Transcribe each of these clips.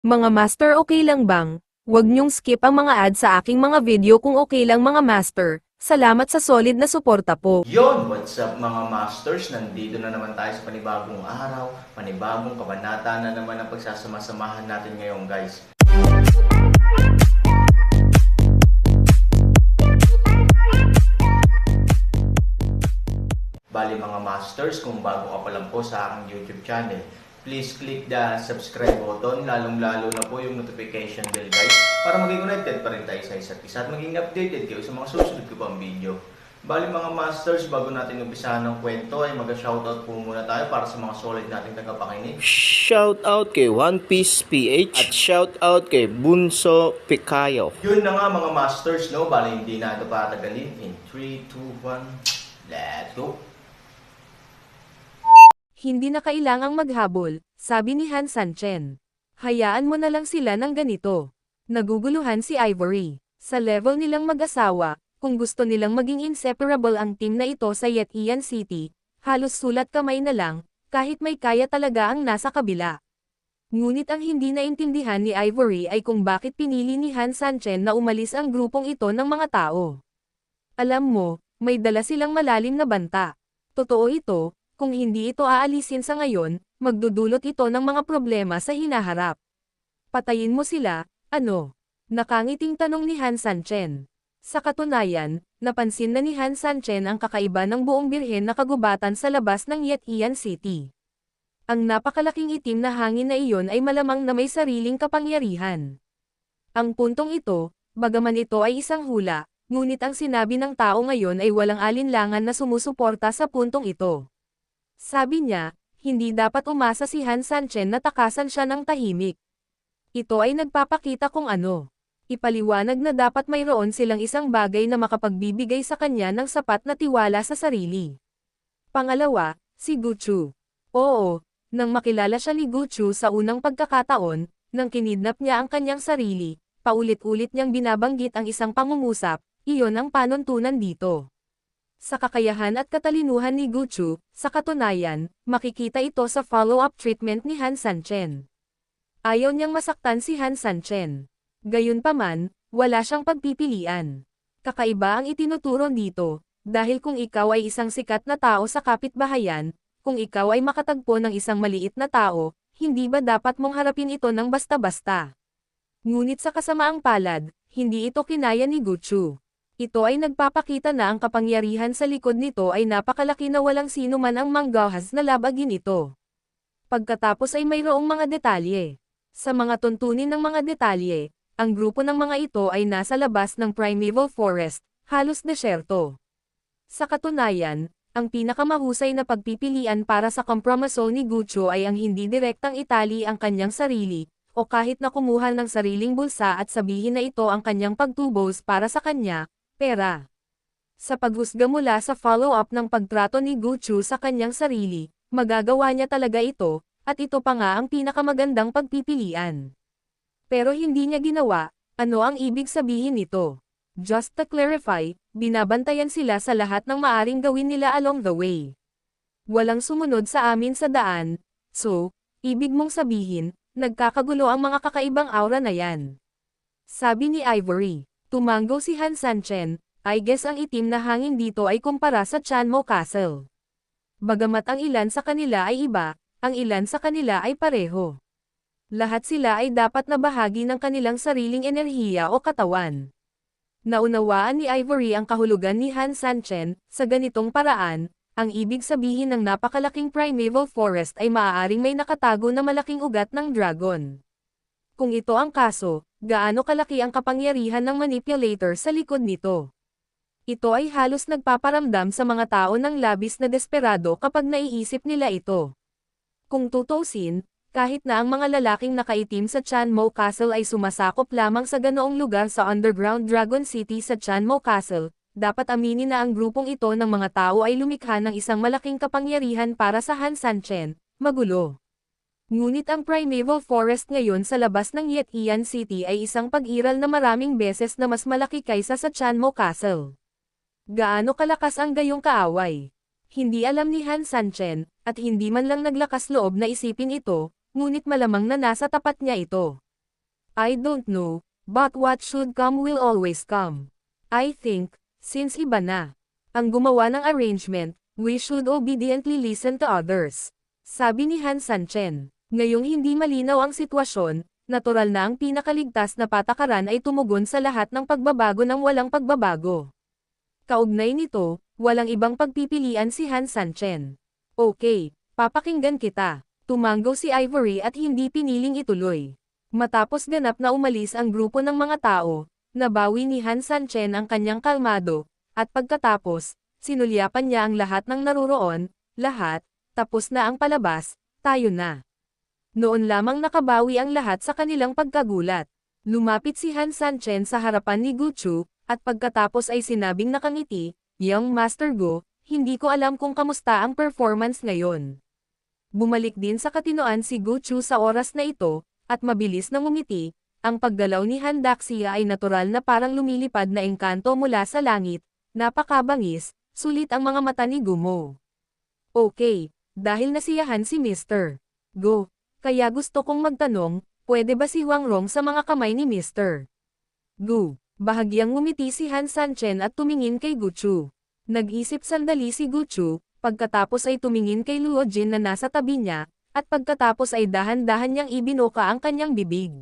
Mga master, okay lang bang? Huwag niyong skip ang mga ad sa aking mga video kung okay lang mga master. Salamat sa solid na suporta po. Yon, what's up mga masters? Nandito na naman tayo sa panibagong araw, panibagong kabanata na naman ang pagsasama-samahan natin ngayon guys. Bali mga masters, kung bago ka pa lang po sa aking YouTube channel, please click the subscribe button, lalong-lalo na po yung notification bell guys, para maging connected pa rin tayo sa isa't isa at maging updated kayo sa mga susunod ko pang video. Bali mga masters, bago natin umpisahan ng kwento ay mag-shoutout po muna tayo para sa mga solid nating tagapakinig. Shout out kay One Piece PH at shout out kay Bunso Picayo. Yun na nga mga masters, no? Bali hindi na ito patagalin. In 3, 2, 1, let's go! Hindi na kailangang maghabol, sabi ni Han Sanchen. Hayaan mo na lang sila ng ganito. Naguguluhan si Ivory. Sa level nilang mag-asawa, kung gusto nilang maging inseparable ang team na ito sa Yetian City, halos sulat kamay na lang, kahit may kaya talaga ang nasa kabila. Ngunit ang hindi naintindihan ni Ivory ay kung bakit pinili ni Han Sanchen na umalis ang grupong ito ng mga tao. Alam mo, may dala silang malalim na banta. Totoo ito, kung hindi ito aalisin sa ngayon, magdudulot ito ng mga problema sa hinaharap. Patayin mo sila, ano? Nakangiting tanong ni Han Sanchen. Sa katunayan, napansin na ni Han Sanchen ang kakaiba ng buong birhen na kagubatan sa labas ng Yetian City. Ang napakalaking itim na hangin na iyon ay malamang na may sariling kapangyarihan. Ang puntong ito, bagaman ito ay isang hula, ngunit ang sinabi ng tao ngayon ay walang alinlangan na sumusuporta sa puntong ito. Sabi niya, hindi dapat umasa si Han Sanchen na takasan siya ng tahimik. Ito ay nagpapakita kung ano. Ipaliwanag na dapat mayroon silang isang bagay na makapagbibigay sa kanya ng sapat na tiwala sa sarili. Pangalawa, si Guchu. Oo, nang makilala siya ni Guchu sa unang pagkakataon, nang kinidnap niya ang kanyang sarili, paulit-ulit niyang binabanggit ang isang pangungusap, iyon ang panuntunan dito. Sa kakayahan at katalinuhan ni Guchu, sa katunayan, makikita ito sa follow-up treatment ni Han Sanchen. Ayaw niyang masaktan si Han Sanchen. Gayunpaman, wala siyang pagpipilian. Kakaiba ang itinuturo dito, dahil kung ikaw ay isang sikat na tao sa kapitbahayan, kung ikaw ay makatagpo ng isang maliit na tao, hindi ba dapat mong harapin ito ng basta-basta? Ngunit sa kasamaang palad, hindi ito kinaya ni Guchu. Ito ay nagpapakita na ang kapangyarihan sa likod nito ay napakalaki na walang sino man ang manggahas na labagin ito. Pagkatapos ay mayroong mga detalye. Sa mga tuntunin ng mga detalye, ang grupo ng mga ito ay nasa labas ng primeval forest, halos desyerto. Sa katunayan, ang pinakamahusay na pagpipilian para sa kompromiso ni Guchu ay ang hindi direktang itali ang kanyang sarili, o kahit na kumuha ng sariling bulsa at sabihin na ito ang kanyang pagtubos para sa kanya, pera. Sa paghusga mula sa follow-up ng pagtrato ni Guchu sa kanyang sarili, magagawa niya talaga ito, at ito pa nga ang pinakamagandang pagpipilian. Pero hindi niya ginawa. Ano ang ibig sabihin nito? Just to clarify, binabantayan sila sa lahat ng maaring gawin nila along the way. Walang sumunod sa amin sa daan, so, ibig mong sabihin, nagkakagulo ang mga kakaibang aura na yan. Sabi ni Ivory. Tumanggo si Han Sanchen, I guess ang itim na hangin dito ay kumpara sa Chanmo Castle. Bagamat ang ilan sa kanila ay iba, ang ilan sa kanila ay pareho. Lahat sila ay dapat na bahagi ng kanilang sariling enerhiya o katawan. Naunawaan ni Ivory ang kahulugan ni Han Sanchen, sa ganitong paraan, ang ibig sabihin ng napakalaking primeval forest ay maaaring may nakatago na malaking ugat ng dragon. Kung ito ang kaso, gaano kalaki ang kapangyarihan ng manipulator sa likod nito? Ito ay halos nagpaparamdam sa mga tao ng labis na desperado kapag naiisip nila ito. Kung tutusin, kahit na ang mga lalaking nakaitim sa Chanmo Castle ay sumasakop lamang sa ganoong lugar sa underground Dragon City sa Chanmo Castle, dapat aminin na ang grupong ito ng mga tao ay lumikha ng isang malaking kapangyarihan para sa Han Sanchen, magulo. Ngunit ang primeval forest ngayon sa labas ng Yetian City ay isang pag-iral na maraming beses na mas malaki kaysa sa Chanmo Castle. Gaano kalakas ang gayong kaaway? Hindi alam ni Han Sanchen, at hindi man lang naglakas loob na isipin ito, ngunit malamang na nasa tapat niya ito. I don't know, but what should come will always come. I think, since iba na ang gumawa ng arrangement, we should obediently listen to others. Sabi ni Han Sanchen. Ngayong hindi malinaw ang sitwasyon, natural na ang pinakaligtas na patakaran ay tumugon sa lahat ng pagbabago ng walang pagbabago. Kaugnay nito, walang ibang pagpipilian si Han Sanchen. Okay, papakinggan kita. Tumanggaw si Ivory at hindi piniling ituloy. Matapos ganap na umalis ang grupo ng mga tao, nabawi ni Han Sanchen ang kanyang kalmado, at pagkatapos, sinulyapan niya ang lahat ng naruroon, lahat, tapos na ang palabas, tayo na. Noon lamang nakabawi ang lahat sa kanilang pagkagulat. Lumapit si Han Sanchen sa harapan ni Guchu, at pagkatapos ay sinabing nakangiti, Young Master Go, hindi ko alam kung kamusta ang performance ngayon. Bumalik din sa katinoan si Guchu sa oras na ito, at mabilis na ngumiti, ang paggalaw ni Han Daxia ay natural na parang lumilipad na engkanto mula sa langit, napakabangis, sulit ang mga mata ni Gumo. Okay, dahil nasiyahan si Mr. Go. Kaya gusto kong magtanong, pwede ba si Huang Rong sa mga kamay ni Mr. Gu? Bahagyang ngumiti si Han Sanchen at tumingin kay Guchu. Nag-isip sandali si Guchu, pagkatapos ay tumingin kay Luo Jin na nasa tabi niya, at pagkatapos ay dahan-dahan niyang ibinuka ang kanyang bibig.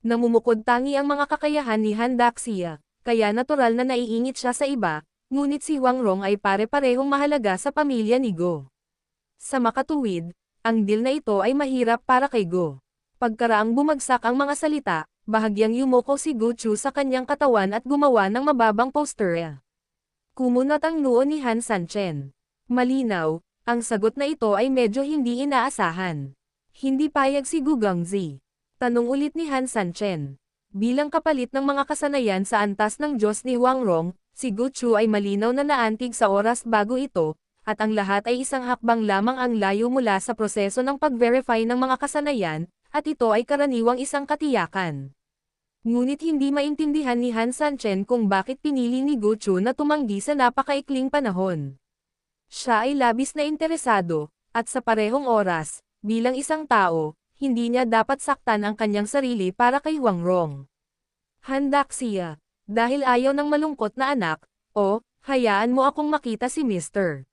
Namumukod tangi ang mga kakayahan ni Han Daxia, kaya natural na naiingit siya sa iba, ngunit si Huang Rong ay pare-parehong mahalaga sa pamilya ni Go. Sa makatuwid, ang deal na ito ay mahirap para kay Go. Pagkaraang bumagsak ang mga salita, bahagyang yumuko si Guchu sa kanyang katawan at gumawa ng mababang postura. Kumunat ang noo ni Han Sanchen. Malinaw, ang sagot na ito ay medyo hindi inaasahan. Hindi payag si Gu Gangzi. Tanong ulit ni Han Sanchen. Bilang kapalit ng mga kasanayan sa antas ng Diyos ni Huang Rong, si Guchu ay malinaw na naantig sa oras bago ito, at ang lahat ay isang hakbang lamang ang layo mula sa proseso ng pag-verify ng mga kasanayan, at ito ay karaniwang isang katiyakan. Ngunit hindi maintindihan ni Han Sanchen kung bakit pinili ni Guchu na tumanggi sa napakaikling panahon. Siya ay labis na interesado, at sa parehong oras, bilang isang tao, hindi niya dapat saktan ang kanyang sarili para kay Huang Rong. Han Daxia, dahil ayaw ng malungkot na anak, hayaan mo akong makita si Mr.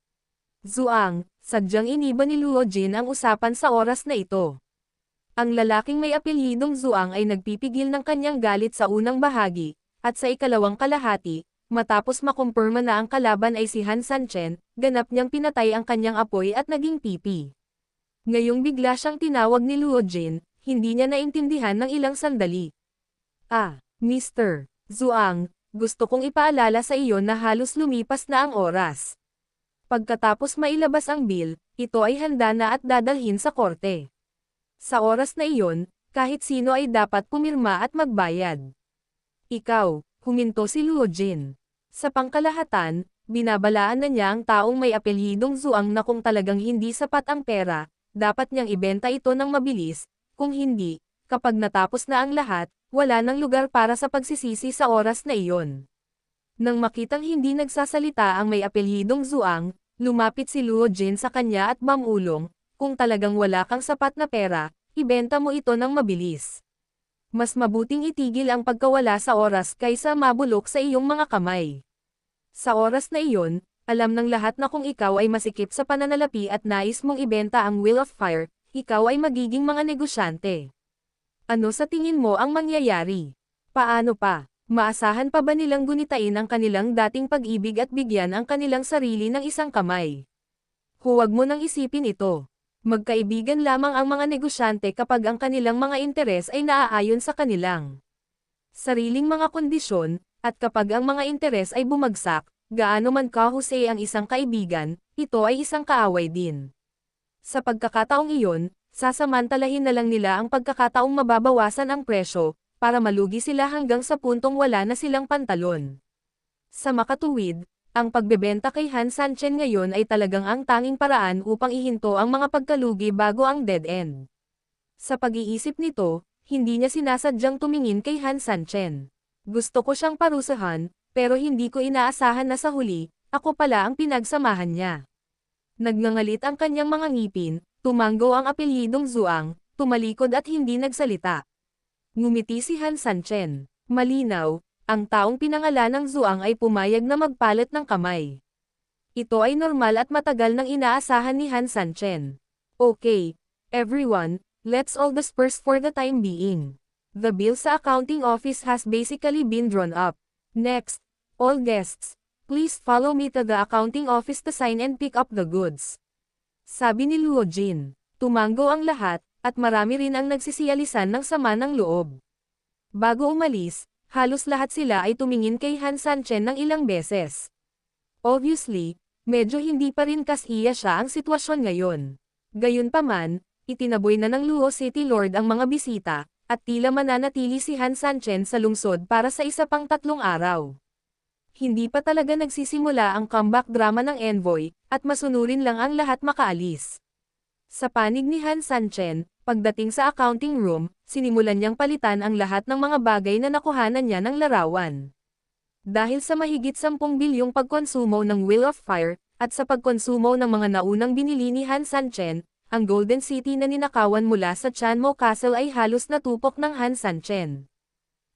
Zuang, sadyang iniba ni Luo Jin ang usapan sa oras na ito. Ang lalaking may apelyidong Zuang ay nagpipigil ng kanyang galit sa unang bahagi, at sa ikalawang kalahati, matapos makumpirma na ang kalaban ay si Han Sanchen, ganap niyang pinatay ang kanyang apoy at naging pipi. Ngayong bigla siyang tinawag ni Luo Jin, hindi niya naintindihan ng ilang sandali. Mr. Zuang, gusto kong ipaalala sa iyo na halos lumipas na ang oras. Pagkatapos mailabas ang bill, ito ay handa na at dadalhin sa korte. Sa oras na iyon, kahit sino ay dapat pumirma at magbayad. Ikaw, huminto si Luo Jin. Sa pangkalahatan, binabalaan na niya ang taong may apelyidong Zuang na kung talagang hindi sapat ang pera, dapat niyang ibenta ito ng mabilis, kung hindi, kapag natapos na ang lahat, wala nang lugar para sa pagsisisi sa oras na iyon. Nang makitang hindi nagsasalita ang may apelyidong Zuang, lumapit si Luo Jin sa kanya at mamulong, kung talagang wala kang sapat na pera, ibenta mo ito ng mabilis. Mas mabuting itigil ang pagkawala sa oras kaysa mabulok sa iyong mga kamay. Sa oras na iyon, alam ng lahat na kung ikaw ay masikip sa pananalapi at nais mong ibenta ang Wheel of Fire, ikaw ay magiging mga negosyante. Ano sa tingin mo ang mangyayari? Paano pa? Maasahan pa ba nilang gunitain ang kanilang dating pag-ibig at bigyan ang kanilang sarili ng isang kamay? Huwag mo nang isipin ito. Magkaibigan lamang ang mga negosyante kapag ang kanilang mga interes ay naaayon sa kanilang sariling mga kondisyon, at kapag ang mga interes ay bumagsak, gaano man kahusay ang isang kaibigan, ito ay isang kaaway din. Sa pagkakataong iyon, sasamantalahin na lang nila ang pagkakataong mababawasan ang presyo, para malugi sila hanggang sa puntong wala na silang pantalon. Sa makatuwid, ang pagbebenta kay Han Sanchen ngayon ay talagang ang tanging paraan upang ihinto ang mga pagkalugi bago ang dead end. Sa pag-iisip nito, hindi niya sinasadyang tumingin kay Han Sanchen. Gusto ko siyang parusahan, pero hindi ko inaasahan na sa huli, ako pala ang pinagsamahan niya. Nagngangalit ang kanyang mga ngipin, tumanggo ang apelyidong Zuang, tumalikod at hindi nagsalita. Ngumiti si Han Sanchen. Malinaw, ang taong pinangalan ng Zhuang ay pumayag na magpalit ng kamay. Ito ay normal at matagal nang inaasahan ni Han Sanchen. Okay, everyone, let's all disperse for the time being. The bill sa accounting office has basically been drawn up. Next, all guests, please follow me to the accounting office to sign and pick up the goods. Sabi ni Luo Jin. Tumango ang lahat, at marami rin ang nagsisiyalisan ng sama ng loob. Bago umalis, halos lahat sila ay tumingin kay Han Sanchen ng ilang beses. Obviously, medyo hindi pa rin kasiya siya ang sitwasyon ngayon. Gayunpaman, itinaboy na ng Luo City Lord ang mga bisita, at tila mananatili si Han Sanchen sa lungsod para sa isa pang 3 araw. Hindi pa talaga nagsisimula ang comeback drama ng envoy, at masunurin lang ang lahat makaalis. Sa panig ni Han Sanchen, pagdating sa accounting room, sinimulan niyang palitan ang lahat ng mga bagay na nakuhanan niya ng larawan. Dahil sa mahigit 10 bilyong pagkonsumo ng Wheel of Fire, at sa pagkonsumo ng mga naunang binili ni Han Sanchen, ang Golden City na ninakawan mula sa Chanmo Castle ay halos natupok ng Han Sanchen.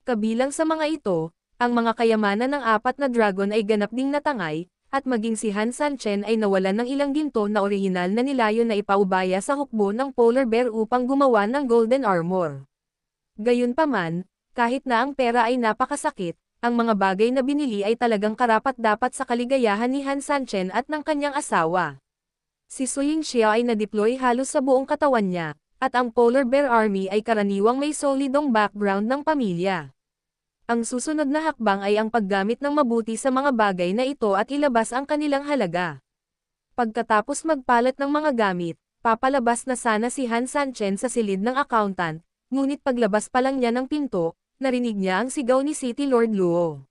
Kabilang sa mga ito, ang mga kayamanan ng 4 na dragon ay ganap ding natangay, at maging si Han Sanchen ay nawalan ng ilang ginto na orihinal na nilayon na ipaubaya sa hukbo ng polar bear upang gumawa ng golden armor. Gayunpaman, kahit na ang pera ay napakasakit, ang mga bagay na binili ay talagang karapat-dapat sa kaligayahan ni Han Sanchen at ng kanyang asawa. Si Su Yingxia ay na-deploy halos sa buong katawan niya, at ang polar bear army ay karaniwang may solidong background ng pamilya. Ang susunod na hakbang ay ang paggamit ng mabuti sa mga bagay na ito at ilabas ang kanilang halaga. Pagkatapos magpalit ng mga gamit, papalabas na sana si Han Sanchen sa silid ng accountant, ngunit paglabas pa lang niya ng pinto, narinig niya ang sigaw ni City Lord Luo.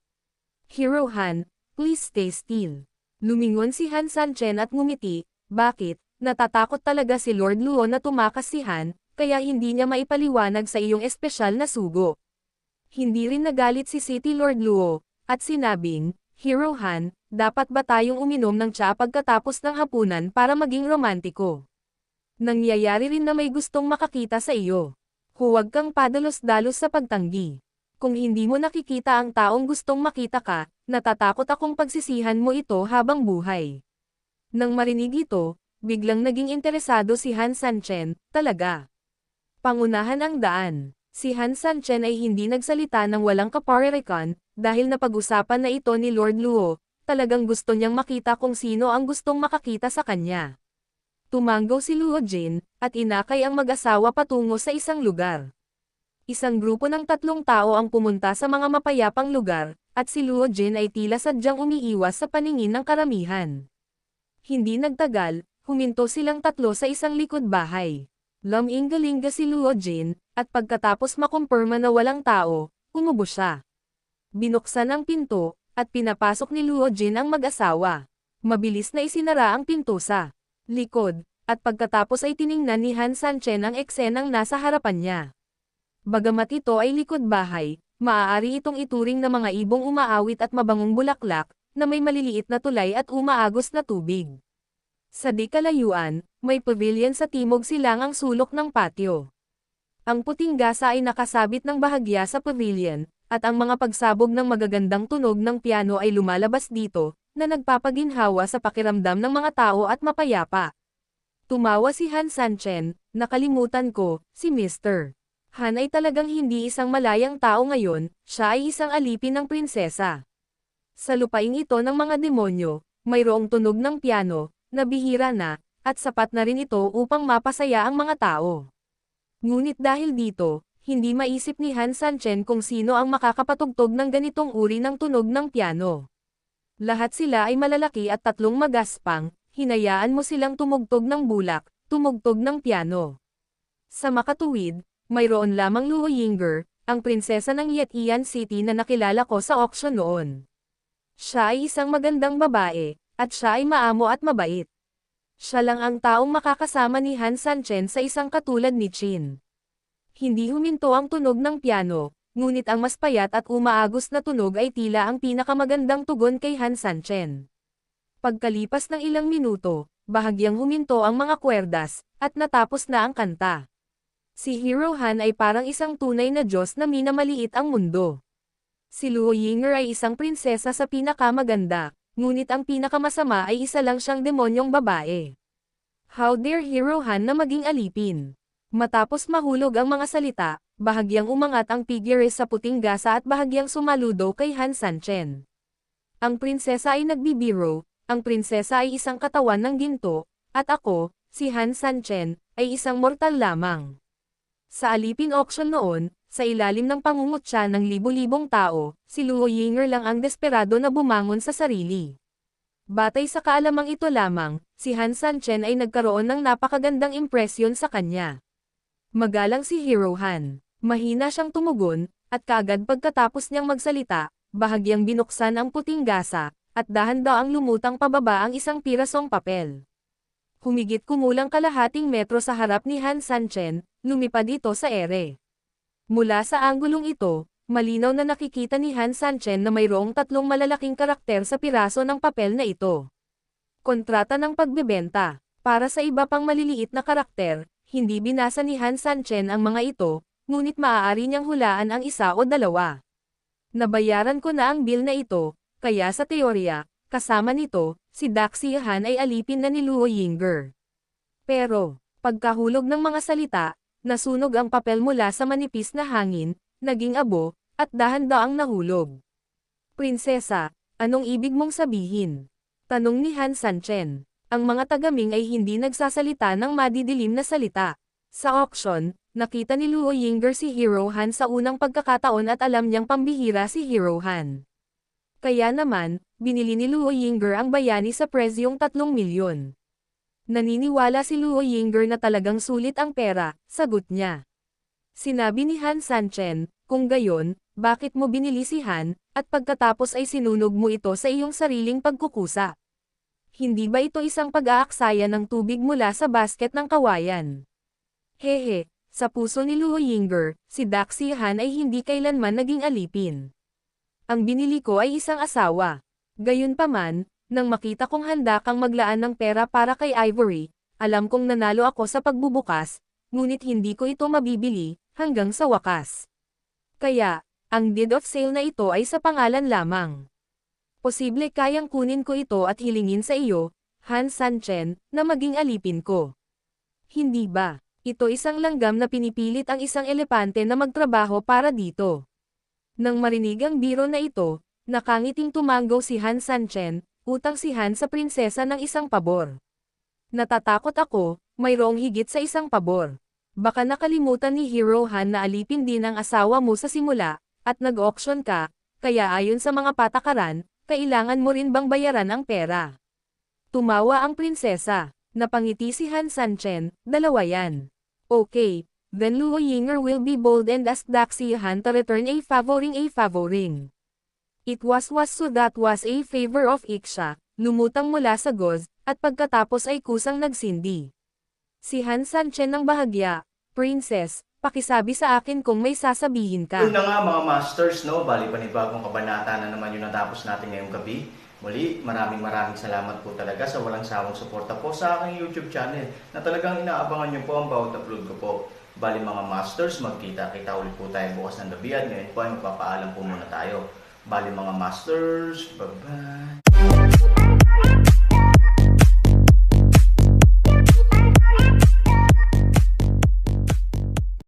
Hero Han, please stay still. Lumingon si Han Sanchen at ngumiti. Bakit? Natatakot talaga si Lord Luo na tumakas si Han, kaya hindi niya maipaliwanag sa iyong espesyal na sugo. Hindi rin nagalit si City Lord Luo, at sinabing, Hero Han, dapat ba tayong uminom ng tsa pagkatapos ng hapunan para maging romantiko? Nangyayari rin na may gustong makakita sa iyo. Huwag kang padalos-dalos sa pagtanggi. Kung hindi mo nakikita ang taong gustong makita ka, natatakot akong pagsisihan mo ito habang buhay. Nang marinig ito, biglang naging interesado si Han Sanchen, talaga. Pangunahan ang daan. Si Han Sanchen ay hindi nagsalita ng walang kaparirikan, dahil napag-usapan na ito ni Lord Luo, talagang gusto niyang makita kung sino ang gustong makakita sa kanya. Tumango si Luo Jin, at inakay ang mag-asawa patungo sa isang lugar. Isang grupo ng 3 tao ang pumunta sa mga mapayapang lugar, at si Luo Jin ay tila sadyang umiiwas sa paningin ng karamihan. Hindi nagtagal, huminto silang 3 sa isang likod bahay. Laminggalinga si Luo Jin, at pagkatapos makumpirma na walang tao, umubo siya. Binuksan ang pinto, at pinapasok ni Luo Jin ang mag-asawa. Mabilis na isinara ang pinto sa likod, at pagkatapos ay tiningnan ni Han Sanchen ang eksenang nasa harapan niya. Bagamat ito ay likod bahay, maaari itong ituring na mga ibong umaawit at mabangong bulaklak, na may maliliit na tulay at umaagos na tubig. Sa di kalayuan, may pavilion sa timog silangang sulok ng patio. Ang puting gasa ay nakasabit ng bahagya sa pavilion, at ang mga pagsabog ng magagandang tunog ng piano ay lumalabas dito, na nagpapaginhawa sa pakiramdam ng mga tao at mapayapa. Tumawa si Han Sanchen, nakalimutan ko, si Mr. Han ay talagang hindi isang malayang tao ngayon, siya ay isang alipin ng prinsesa. Sa lupaing ito ng mga demonyo, mayroong tunog ng piano, na bihira na, at sapat na rin ito upang mapasaya ang mga tao. Ngunit dahil dito, hindi maisip ni Han Sanchen kung sino ang makakapatugtog ng ganitong uri ng tunog ng piano. Lahat sila ay malalaki at 3 magaspang, hinayaan mo silang tumugtog ng bulak, tumugtog ng piano. Sa makatuwid, mayroon lamang Luo Yinger, ang prinsesa ng Yetian City na nakilala ko sa auction noon. Siya ay isang magandang babae, at siya ay maamo at mabait. Siya lang ang taong makakasama ni Han Sanchen sa isang katulad ni Chin. Hindi huminto ang tunog ng piano, ngunit ang mas payat at umaagos na tunog ay tila ang pinakamagandang tugon kay Han Sanchen. Pagkalipas ng ilang minuto, bahagyang huminto ang mga kwerdas, at natapos na ang kanta. Si Hero Han ay parang isang tunay na Diyos na minamaliit ang mundo. Si Luo Yinger ay isang prinsesa sa pinakamaganda, ngunit ang pinakamasama ay isa lang siyang demonyong babae. How dare Hero Han na maging alipin? Matapos mahulog ang mga salita, bahagyang umangat ang figure sa puting gasa at bahagyang sumaludo kay Han Sanchen. Ang prinsesa ay nagbibiro, ang prinsesa ay isang katawan ng ginto, at ako, si Han Sanchen, ay isang mortal lamang. Sa alipin auction noon, sa ilalim ng pangungutya ng libu-libong tao, si Luo Yinger lang ang desperado na bumangon sa sarili. Batay sa kaalamang ito lamang, si Han Sanchen ay nagkaroon ng napakagandang impresyon sa kanya. Magalang si Hero Han. Mahina siyang tumugon, at kaagad pagkatapos niyang magsalita, bahagyang binuksan ang puting gasa, at dahan-daang lumutang pababa ang isang pirasong papel. Humigit kumulang kalahating metro sa harap ni Han Sanchen, lumipad ito sa ere. Mula sa anggulong ito, malinaw na nakikita ni Han Sanchen na mayroong 3 malalaking karakter sa piraso ng papel na ito. Kontrata ng pagbebenta. Para sa iba pang maliliit na karakter, hindi binasa ni Han Sanchen ang mga ito, ngunit maaari niyang hulaan ang isa o dalawa. Nabayaran ko na ang bill na ito, kaya sa teorya, kasama nito, si Daxi Han ay alipin na ni Luo Yinger. Pero, pagkahulog ng mga salita, nasunog ang papel mula sa manipis na hangin, naging abo, at dahan-daang nahulog. Prinsesa, anong ibig mong sabihin? Tanong ni Han Sanchen. Ang mga tagaming ay hindi nagsasalita ng madidilim na salita. Sa auction, nakita ni Luo Yinger si Hero Han sa unang pagkakataon at alam niyang pambihira si Hero Han. Kaya naman, binili ni Luo Yinger ang bayani sa presyong 3 milyon. Naniniwala si Luo Yinger na talagang sulit ang pera, sagot niya. Sinabi ni Han Sanchen, kung gayon, bakit mo binili si Han, at pagkatapos ay sinunog mo ito sa iyong sariling pagkukusa? Hindi ba ito isang pag-aaksaya ng tubig mula sa basket ng kawayan? Hehe, sa puso ni Luo Yinger, si Daxi Han ay hindi kailanman naging alipin. Ang binili ko ay isang asawa. Gayunpaman, nang makita kong handa kang maglaan ng pera para kay Ivory, alam kong nanalo ako sa pagbubukas, ngunit hindi ko ito mabibili, hanggang sa wakas. Kaya, ang deed of sale na ito ay sa pangalan lamang. Posible kayang kunin ko ito at hilingin sa iyo, Han Sanchen, na maging alipin ko. Hindi ba? Ito isang langgam na pinipilit ang isang elepante na magtrabaho para dito. Nang marinig ang biro na ito, nakangiting tumanggaw si Han Sanchen, utang si Han sa prinsesa ng isang pabor. Natatakot ako, mayroong higit sa isang pabor. Baka nakalimutan ni Hero Han na alipin din ang asawa mo sa simula, at nag-auction ka, kaya ayon sa mga patakaran, kailangan mo rin bang bayaran ang pera? Tumawa ang prinsesa. Napangiti si Han Sanchen, dalawa yan. Okay, then Luo Yinger will be bold and ask Daxi Han to return a favoring. It was so that was a favor of Iksha, lumutang mula sa goz, at pagkatapos ay kusang nagsindi. Si Han Sanchen ng bahagya, Princess, pakisabi sa akin kung may sasabihin ka. Yun na nga mga masters, no? Bali panibagong kabanata na naman yung natapos natin ngayong gabi. Muli, maraming salamat po talaga sa walang sawang suporta po sa aking YouTube channel na talagang inaabangan nyo po ang bawat upload ko po. Bali mga masters, magkita-kita ulit po tayo bukas ng gabi at ngayon po ay magpapaalam po muna tayo. Bali mga masters, bye-bye!